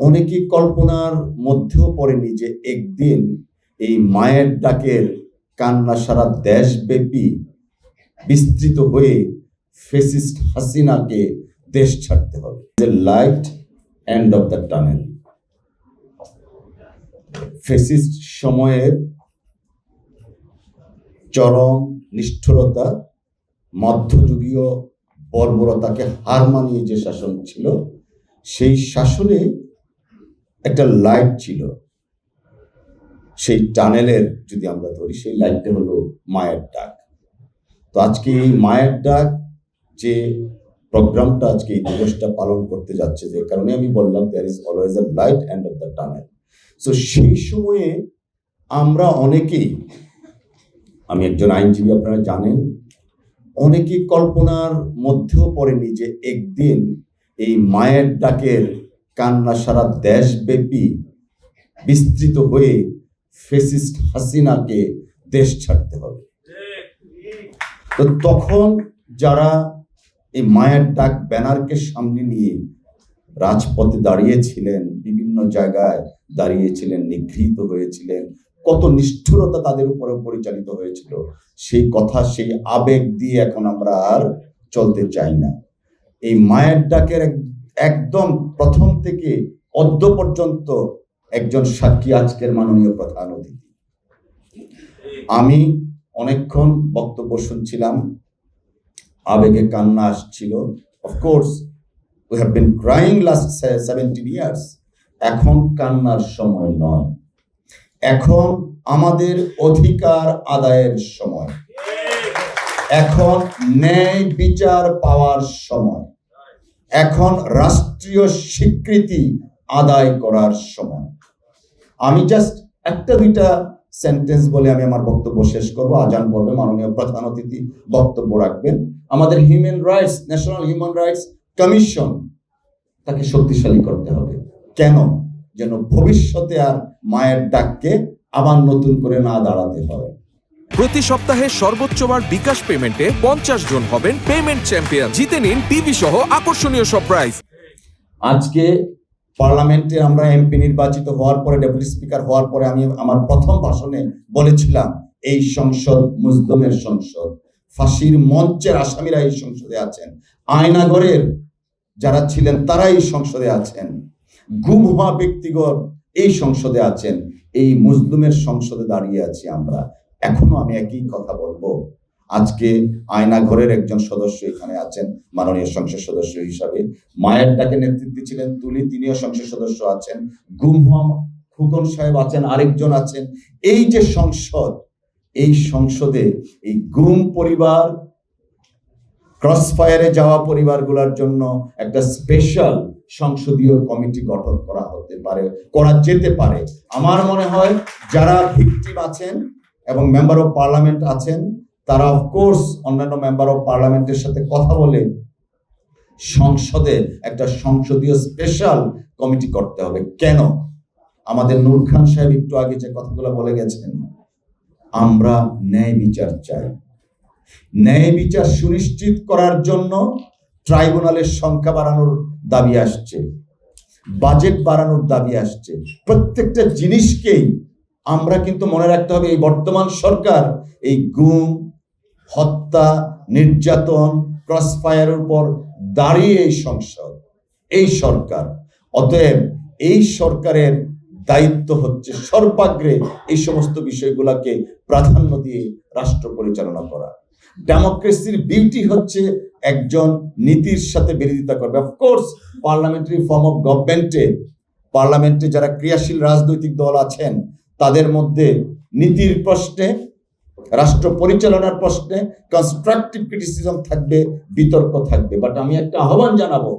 অনেকে কল্পনার মধ্যেও পড়েনি যে একদিন এই মায়ের ডাকের কান্না সারা দেশব্যাপী বিস্তৃত হয়ে ফ্যাসিস্ট হাসিনাকে দেশ ছাড়তে হবে। The light end of the tunnel. Fascist সময়ের চরম নিষ্ঠুরতা, মধ্যযুগীয় বর্বরতাকে হার মানিয়ে যে শাসন ছিল, সেই শাসনে একটা লাইট ছিল। সেই টানেলের যদি আমরা ধরি, সেই লাইটটা হলো মায়ের ডাক। তো আজকে এই মায়ের ডাক যে প্রোগ্রামটা, আজকে এই দিবসটা পালন করতে যাচ্ছে, যে কারণে আমি বললাম there is always a light end of the tunnel. So সেই সময়ে আমরা অনেকেই, আমি একজন আইনজীবী, আপনারা জানেন, অনেকে কল্পনার মধ্যেও পড়েনি যে একদিন এই মায়ের ডাকের কান্না সারা দেশব্যাপী বিস্তৃত হয়ে ফ্যাসিস্ট হাসিনাকে দেশ ছাড়তে হবে। তো তখন যারা এই মায়ের ডাক ব্যানারকে সামনে নিয়ে রাজপথে দাঁড়িয়েছিলেন, বিভিন্ন জায়গায় দাঁড়িয়েছিলেন, নিগৃহীত হয়েছিলেন, কত নিষ্ঠুরতা তাদের উপরে পরিচালিত হয়েছিল, সেই কথা, সেই আবেগ দিয়ে এখন আমরা আর চলতে চাই না। এই মায়ের ডাকের একদম প্রথম থেকে অদ্য পর্যন্ত একজন সাক্ষী আজকের মাননীয় প্রধান অতিথি। আমি অনেকক্ষণ বক্তব্য শুনছিলাম, আবেগে কান্না আসছিল। Of course we have been crying last 17 years. এখন কান্নার সময় নয়, এখন আমাদের অধিকার আদায়ের সময়, এখন ন্যায় বিচার পাওয়ার সময়, এখন রাষ্ট্রীয় স্বীকৃতি আদায় করার সময়। আমি জাস্ট একটা দুইটা সেন্টেন্স বলে আমি আমার বক্তব্য শেষ করব। আজান পড়বে, মাননীয় প্রধান অতিথি বক্তব্য রাখবেন। আমাদের human rights, national human rights commission, তাকে শক্তিশালী করতে হবে। কেন? যেন ভবিষ্যতে আর মায়ের ডাককে আবার নতুন করে না দাঁড়াতে হয়। প্রতি সপ্তাহে সর্বোচ্চবার বিকাশ পেমেন্টে 50 জন হবেন পেমেন্ট চ্যাম্পিয়ন। জিতে নিন টিভি সহ আকর্ষণীয় সব প্রাইজ। আজকে পার্লামেন্টে আমরা এমপি নির্বাচিত হওয়ার পরে, ডেপুটি স্পিকার হওয়ার পরে, আমি আমার প্রথম ভাষণে বলেছিলাম এই সংসদ মুজলুমের সংসদ। ফাঁসির মঞ্চের আসামিরা এই সংসদে আছেন, আয়নাঘরের যারা ছিলেন তারা এই সংসদে আছেন, গুম হওয়া ব্যক্তিগণ এই সংসদে আছেন। এই মুজলুমের সংসদে দাঁড়িয়ে আছি আমরা। এখনো আমি একই কথা বলবো। আজকে আয়নাঘরের একজন সদস্য এখানে আছেন মাননীয় সংসদ সদস্য হিসাবে। মায়ের ডাকে নেতৃত্বে ছিলেন তুলি, তিনিও সংসদ সদস্য আছেন। গুম হওয়া খুকন সাহেব আছেন, আরেকজন আছেন। এই যে সংসদ, এই সংসদে এই গুম পরিবার, ক্রসফায়ারে যাওয়া পরিবারগুলোর জন্য একটা স্পেশাল সংসদীয় কমিটি গঠন করা যেতে পারে। আমার মনে হয় যারা ভিকটিম আছেন এবং মেম্বার অফ পার্লামেন্ট আছেন, তারা অফকোর্স অন্যান্য মেম্বার অফ পার্লামেন্টের সাথে কথা বলে সংসদে একটা সংসদীয় স্পেশাল কমিটি করতে হবে। কেন? আমাদের নূর খান সাহেব একটু আগে যে কথাগুলো বলে গেছেন, আমরা ন্যায় বিচার চাই। ন্যায় বিচার সুনিশ্চিত করার জন্য ট্রাইব্যুনালের সংখ্যা বাড়ানোর দাবি আসছে, বাজেট বাড়ানোর দাবি আসছে। প্রত্যেকটা জিনিসকেই আমরা কিন্তু মনে রাখতে হবে, এই বর্তমান সরকার এই গুম, হত্যা, নির্যাতন, ক্রসফায়ারের উপর দাঁড়িয়ে এই সংসদ, এই সরকার। অতএব এই সরকারের দায়িত্ব হচ্ছে সর্বাগ্রে এই সমস্ত বিষয়গুলোকে প্রাধান্য দিয়ে রাষ্ট্র পরিচালনা করা। ডেমোক্রেসির বিউটি হচ্ছে একজন নীতির সাথে বিরোধিতা করবে। অফকোর্স পার্লামেন্টারি ফর্ম অফ গভর্নমেন্টে, পার্লামেন্টে যারা ক্রিয়াশীল রাজনৈতিক দল আছেন, তাদের মধ্যে নীতির প্রশ্নে, রাষ্ট্র পরিচালনার প্রশ্নে কনস্ট্রাকটিভ ক্রিটিসিজম থাকবে, বিতর্ক থাকবে। বাট আমি একটা আহ্বান জানাবো,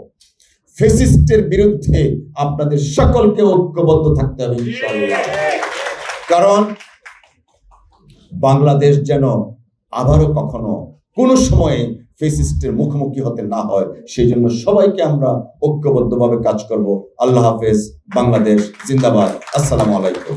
ফ্যাসিস্টের বিরুদ্ধে আপনাদের সকলকে ঐক্যবদ্ধ থাকতে হবে ইনশাআল্লাহ। কারণ বাংলাদেশ যেন আবারও কখনো কোনো সময়ে ফ্যাসিস্টের মুখোমুখি হতে না হয়, সেই জন্য সবাইকে আমরা ঐক্যবদ্ধভাবে কাজ করব। আল্লাহ হাফেজ। বাংলাদেশ জিন্দাবাদ। আসসালামু আলাইকুম।